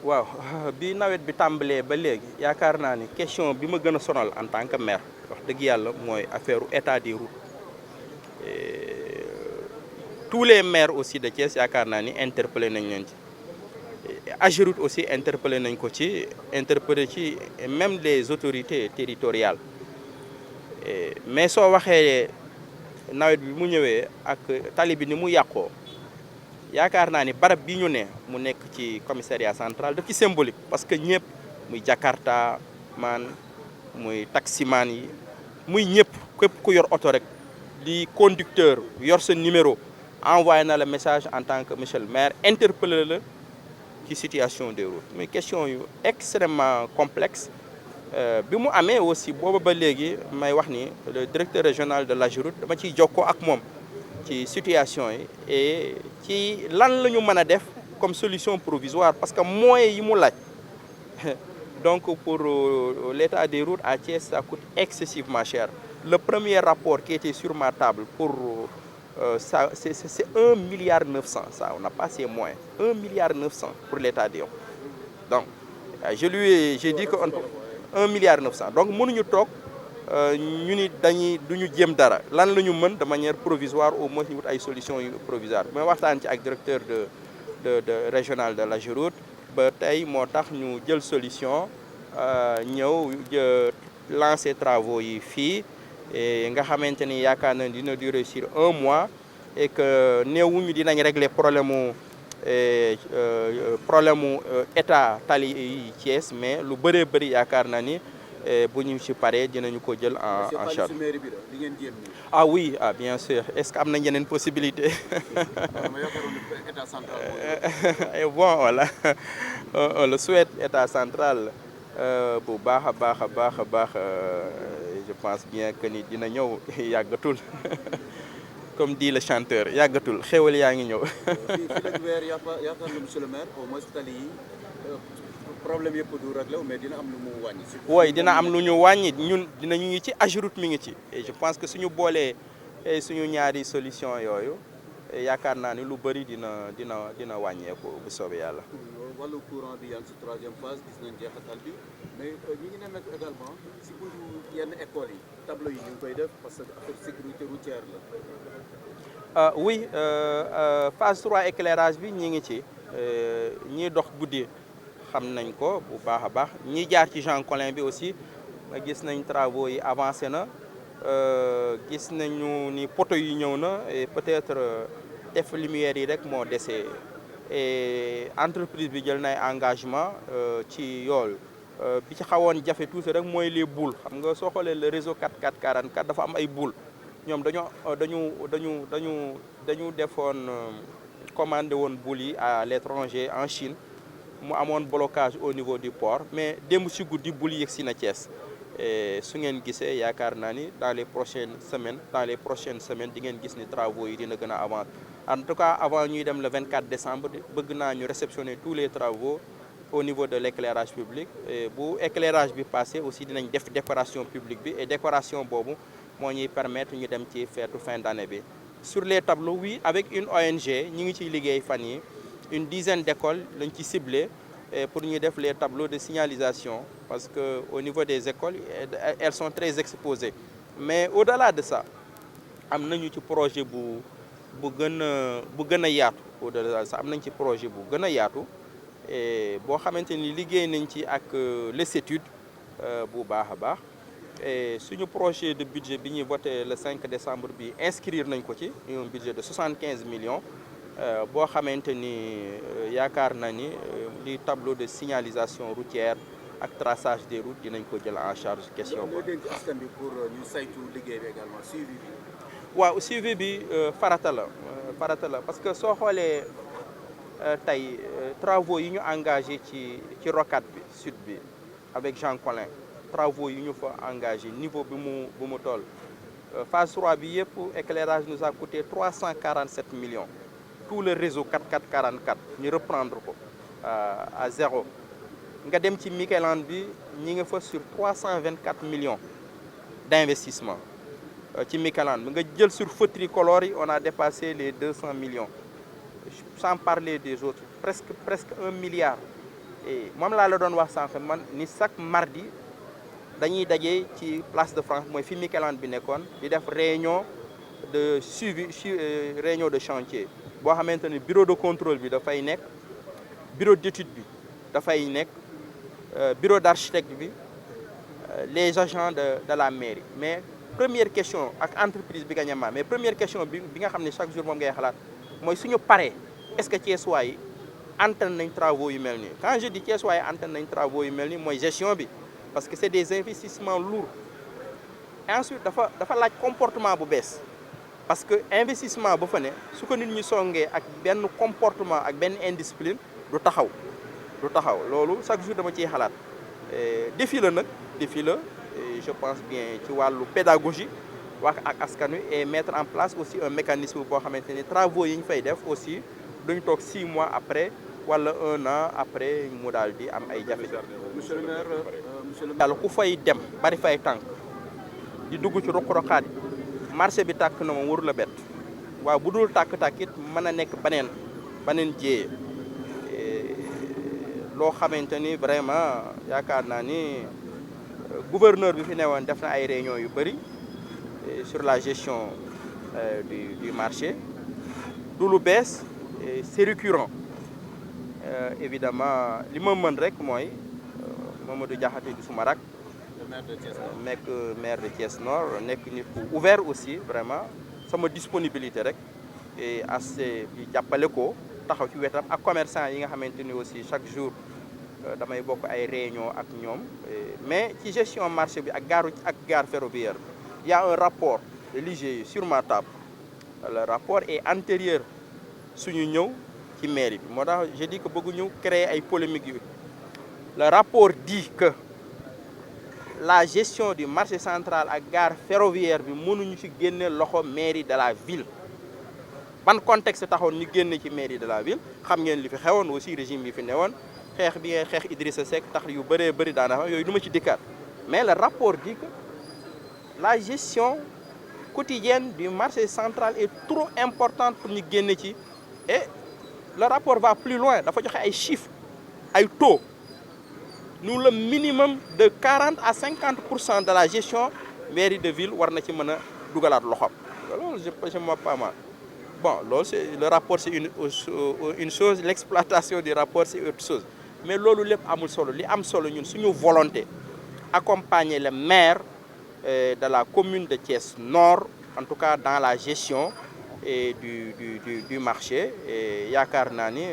waaw bi nawet bi tàmbalee ba léegi yaakaar naa ni question bi ma gën a sonal en tant que maire wax dëgg yàlla mooy affaire état des routes tous les maires aussi de Thiès yaakaar naa ni interpellé nañ leen ci AGEROUTE aussi interpellé nañ ko ci interpellé ci même les autorités territoriales mais soo waxee nawet bi mu ñëwee ak tali bi ni mu yàqoo yaakaar naa ni barab bi ñu ne mu nekk ci commissariat central daf ci symbolique parce que ñëpp muy Jakarta man muy taximan yi muy ñëpp képp ku yor oto rek di conducteur yor sa numéro envoyé na la message en tant que monsieur le maire interpellé la ci situation des routes muy question yu extrêmement complexe bi mu amee aussi booba ba léegi may wax ni le directeur régional de l'AGEROUTE dama ciy jokkoo ak moom ci situation yi et ci lan la ñu mën a def comme solution provisoire parce que moyens yi mu laaj donc pour l'état des routes à Thiès ça coûte excessivement cher. Le premier rapport qui était sur ma table pour ça c'est 1,9 milliard ça on n'a pas ces moyens 1,9 milliard pour l'état des routes donc j'ai dit que 1,9 milliard donc mënuñu toog ñu ni duñu jéem dara lan la ñu mën de manière provisoire au moins ñu wut ay solutions yu provisoire mais waxtaan ci ak directeur de régional de l'AGEROUTE ba tey moo tax ñu jël solution ñëw lancer travaux yi fii nga xamante ni yaakaar na dina durer sur 1 mois et que néewuñu dinañ régler problème mu état tali yi Thiès mais lu bëree bëri yaakaar na ni bu ñu ci paree dinañu ko jël en charge. Ah oui, ah bien sûr. Est-ce que am na yeneen possibilité et bon voilà on le souhaite état central bu baax a baax a baax a baax je pense bien que ni dina ñëw yàggatul comme dit le chanteur yàggatul xéwal yaa ngi ñëw. problème yëpp du réglé mais dina am lu mu wàññi. oui dina am lu ñu wàññi ñun dinañu ngi ci AGEROUTE mi ngi ci et je pense que suñu boolee suñu ñaari solution yooyu yaakaar naa ni lu bëri dina wàññeeku bu soobee yàlla. wàllu courant bi yaa ngi si 3e phase gis nañ jeexital bi mais ñu ngi nemmeeku également si buntu yenn écoles yi tableau yi ñu ngi koy def parce que affaire sécurité routière la. oui phase 3 éclairage bi ñi ngi ci ñiy dox guddi. xam nañ ko bu baax a baax ñi jaar ci Jean Collin bi aussi gis nañ travaux yi avancé na gis nañu ni poteau yi ñëw na et peut-être def lumière yi rek moo desee et entreprise bi jël nay engagement ci yool bi ci xawoon jafe tuuti rek mooy les boules xam nga soo xoolee le réseau 4444 dafa am ay boules ñoom dañu defoon commandé woon boules yi à l'étranger en Chine mu amoon blocage au niveau du port mais démb si guddi bul yegg si na Thiès su ngeen gisee yaakaar naa ni dans les prochaines semaines di ngeen gis ni travaux yi dina gën a avancer en tout cas avant ñuy dem le 24 décembre bëgg naa ñu réceptionner tous les travaux au niveau de l'éclairage public bu éclairage bi passé aussi dinañ def décoration publique bi et décoration boobu moo ñuy permettre ñu dem ci feetu fin d'année bi. Sur les tableaux oui avec une ONG ñi ngi ciy liggéey fan yi une dizaine d'écoles lañ ci ciblé pour ñu def les tableaux de signalisation parce que au niveau des écoles elles sont très exposées mais au-delà de ça am nañu ci projet bu gën a yaatu au-delà de ça am nañ ci projet bu gën a yaatu et boo xamante ni liggéey nañ ci ak les études bu baax a baax et suñu projet de budget bi ñuy voté le 5 décembre bi inscrire nañ ko ci un budget de 75 millions boo xamante ni yaakaar na ni li tableau de signalisation routière ak traçage des routes dinañ ko jël en charge question boobu. askan bi pour ñu saytu liggéey bi également suivi bi. waaw suivi bi farata la parce que soo xoolee tey travaux yi ñu engagé ci rocade bi sud bi avec Jean Collin travaux yi ñu fa engagé niveau bi mu toll phase 3 bi yëpp éclairage nous a coûté 347 millions. Tout le réseau 4444 ñu reprendre ko à zéro nga dem ci Mikeland bi ñi nga fa sur 324 millions d'investissement ci Mikeland bi nga jël sur feu tricolore yi on a dépassé les 200 millions sans parler des autres, presque 1 milliard. Et moom laa la doon wax sànq man ni chaque mardi dañuy daje ci place de France mooy fi Mikelane bi nekkoon di def réunion de suivi réunion de chantier boo xamante ni bureau de contrôle bi dafay nekk, bureau d'étude bi dafay nekk, bureau d'architecte bi, les agents de la mairie. Mais première question ak entreprise bi nga mais première question bi nga xam ne chaque jour moom ngay xalaat mooy suñu paree est-ce que Thiessois yi antan nañ travaux yu mel nii. Quand je dis Thiessois yi antan nañ travaux yu mel nii mooy gestion bi, parce que c'est des investissements lourds. Et ensuite dafa laaj comportement bu bees, parce que investissement ba fa ne su ko nit ñi songee ak benn comportement ak benn indiscipline du taxaw loolu chaque jour dama ciy xalaat. Défi la nag défi la, je pense bien ci wàllu pédagogie wax ak askan wi et mettre en place aussi un mécanisme boo xamante ni travaux yi ñu fay def aussi duñ toog 6 mois après wala 1 an après mu daal di am ay jafe-jafe. Monsieur le maire, yàlla ku fay dem bari fay tànk di dugg ci roq-roqaat yi marché bi tàkk na moom waru la bett, waaw bu dul tàkk-tàkk it mën a nekk beneen jéeye loo xamante ni vraiment yaakaar naa ni gouverneur bi fi newoon def na ay réunions yu bëri sur la gestion du marché. Du lu bees, c'est récurrent. Évidemment li ma mën rek mooy Mamadou Diakhaté di suma rak, nekk maire de Thiès Nord, nekk nit ku ouvert aussi vraiment, sama disponibilité rek et assez di jàppale ko taxaw ci wetam ak commerçant yi nga xamante ni aussi chaque jour damay bokk ay réunion ak ñoom. Mais ci gestion marché bi ak gare ferroviaire il y a un rapport de l'IGE sur ma table. Le rapport est antérieur suñu ñëw ci mairie bi, moo tax je dis que bëggu ñëw créer ay polémiques yu. Le rapport dit que la gestion du marché central ak gare ferroviaire bi mënuñu ci génne loxo mairie de la ville. Ban contexte taxoon ñu génne ci mairie de la ville, xam ngeen li fi xewoon aussi, régime yi fi newoon, xeex bi ngay xeex Idrissa Seck tax yu bëree bëri daanaka yooyu du ma ci dikkaat. Mais le rapport dit que la gestion quotidienne du marché central est trop importante pour ñu génne ci, et le rapport va plus loin, dafa joxe ay chiffres, ay taux. Nous, le minimum de 40 à 50% de la gestion mairie de ville war na ci mën a dugalaat loxoom. Loolu je me pas mal. Bon, le rapport c'est une chose, l'exploitation du rapport c'est autre chose. Mais loolu lépp amul solo, li am solo ñun suñu volonté accompagner le maire de la commune de Thiès Nord, en tout cas dans la gestion du marché. Et yaakaar naa ni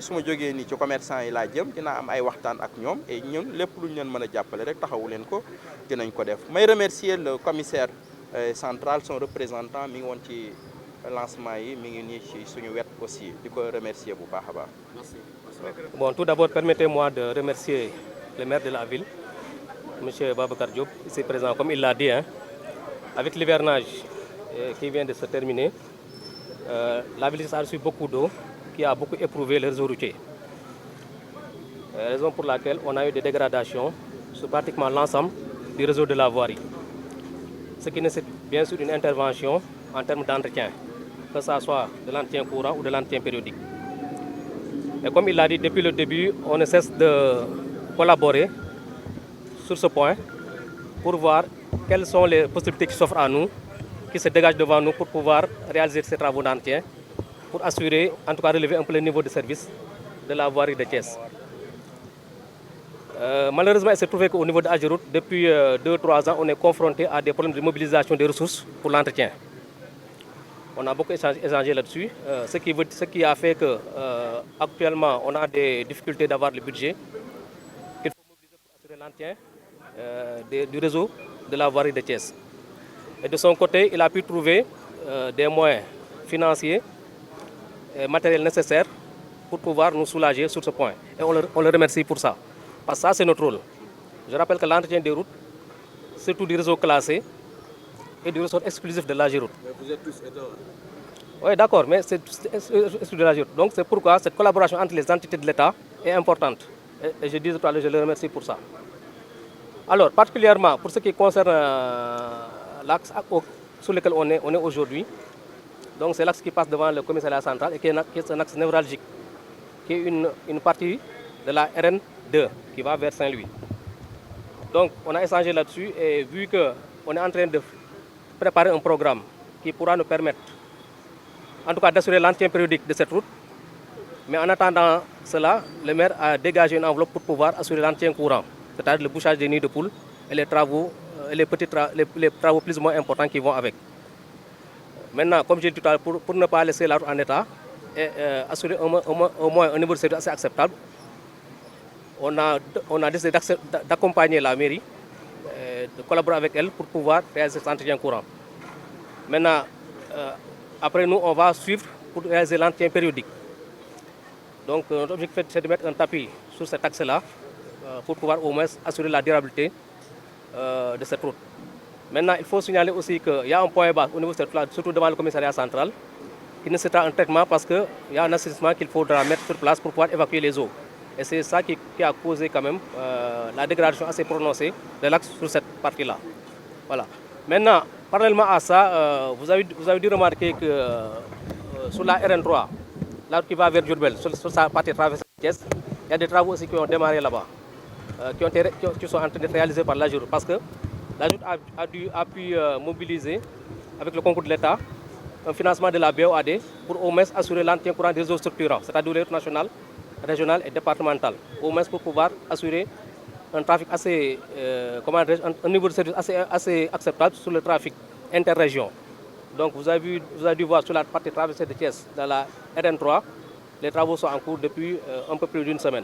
su ma jógee nii ci commerçant yi laa jëm dinaa am ay waxtaan ak ñoom et ñun lépp lu ñu leen mën a jàppale rek taxawu leen ko dinañ ko def. May remercier le commissaire central, son représentant mi ngi woon ci lancement yi, mi ngi nii ci suñu wet aussi, di ko remercier bu baax a baax. Merci. Bon, tout d'abord, permettez-moi de remercier le maire de la ville, M. Babacar Diop, ici présent, comme il l'a dit, avec l'hivernage qui vient de se terminer, la ville a reçu beaucoup d'eau, qui a beaucoup éprouvé le réseau routier. Raison pour laquelle on a eu des dégradations sur pratiquement l'ensemble du réseau de la voirie. Ce qui nécessite bien sûr une intervention en termes d'entretien, que ce soit de l'entretien courant ou de l'entretien périodique. Et comme il l'a dit depuis le début, on ne cesse de collaborer sur ce point pour voir quelles sont les possibilités qui s'offrent à nous, qui se dégagent devant nous pour pouvoir réaliser ces travaux d'entretien, pour assurer, en tout cas relever un peu le niveau de service de la voirie de Thiès. Malheureusement, il s'est trouvé qu'au niveau de Ageroute, depuis 2-3 ans, on est confronté à des problèmes de mobilisation des ressources pour l'entretien. On a beaucoup échangé là-dessus, ce qui a fait que actuellement on a des difficultés d'avoir le budget qu'il faut mobiliser pour assurer l'entretien du réseau de la voirie de Thiès. Et de son côté, il a pu trouver des moyens financiers et matériels nécessaires pour pouvoir nous soulager sur ce point. Et on le remercie pour ça. Parce que ça, c'est notre rôle. Je rappelle que l'entretien des routes, surtout du réseau classé, et du ressort exclusif de l'Ageroute. Mais vous êtes tous aidants. Oui, d'accord, mais c'est exclusif de l'Ageroute. Donc c'est pourquoi cette collaboration entre les entités de l'État est importante. Et je disais tout à l'heure, je le remercie pour ça. Alors, particulièrement pour ce qui concerne l'axe sur lequel on est aujourd'hui, Donc c'est l'axe qui passe devant le commissariat central et qui est un axe névralgique, qui est une partie de la RN2 qui va vers Saint-Louis. Donc on a échangé là-dessus et vu qu'on est en train de préparer un programme qui pourra nous permettre, en tout cas d'assurer l'entretien périodique de cette route, mais en attendant cela, le maire a dégagé une enveloppe pour pouvoir assurer l'entretien courant, c'est-à-dire le bouchage des nids de poules et les travaux, les travaux plus ou moins importants qui vont avec. Maintenant, comme j'ai dit tout à l'heure, pour ne pas laisser la route en état et assurer au moins un niveau de sécurité assez acceptable, on a décidé d'accompagner la mairie, de collaborer avec elle pour pouvoir réaliser cet entretien courant. Maintenant, après nous, on va suivre pour réaliser l'entretien périodique. Donc notre objectif c'est de mettre un tapis sur cet axe-là pour pouvoir au moins assurer la durabilité de cette route. Maintenant, il faut signaler aussi qu'il y a un point bas au niveau de cette route, surtout devant le commissariat central, qui nécessitera un traitement parce qu'il y a un assainissement qu'il faudra mettre sur place pour pouvoir évacuer les eaux. Et c'est ça qui a causé quand même la dégradation assez prononcée de l'axe sur cette partie-là. Voilà. Maintenant, parallèlement à ça, vous avez dû remarquer que sur la RN3, la route qui va vers Diourbel, sur sa partie traversée de Thiès, il y a des travaux aussi qui ont démarré là-bas, qui sont en train d'être réalisés par l'AGEROUTE, parce que l'AGEROUTE a pu mobiliser, avec le concours de l'État, un financement de la BOAD pour au moins assurer l'entretien courant des réseaux structurants, c'est-à-dire les routes nationales, régionales et départementales, au moins pour pouvoir assurer un trafic assez, un niveau de service assez acceptable sur le trafic interrégion. Donc vous avez dû voir sur la partie traversée de Thiès, dans la RN3, les travaux sont en cours depuis un peu plus d'une semaine.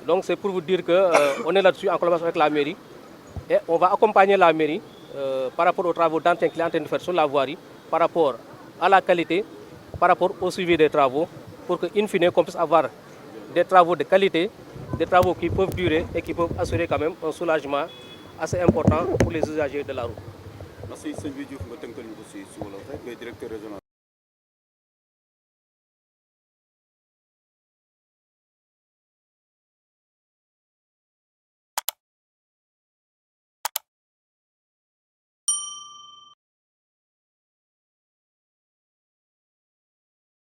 Donc c'est pour vous dire qu'on est là-dessus en collaboration avec la mairie et on va accompagner la mairie par rapport aux travaux d'entretien qu'il est en train de faire sur la voirie, par rapport à la qualité, par rapport au suivi des travaux, pour qu'in fine, qu'on puisse avoir des travaux de qualité, des travaux qui peuvent durer et qui peuvent assurer quand même un soulagement assez important pour les usagers de la route. Merci, Sylvie Diouf, directeur régional.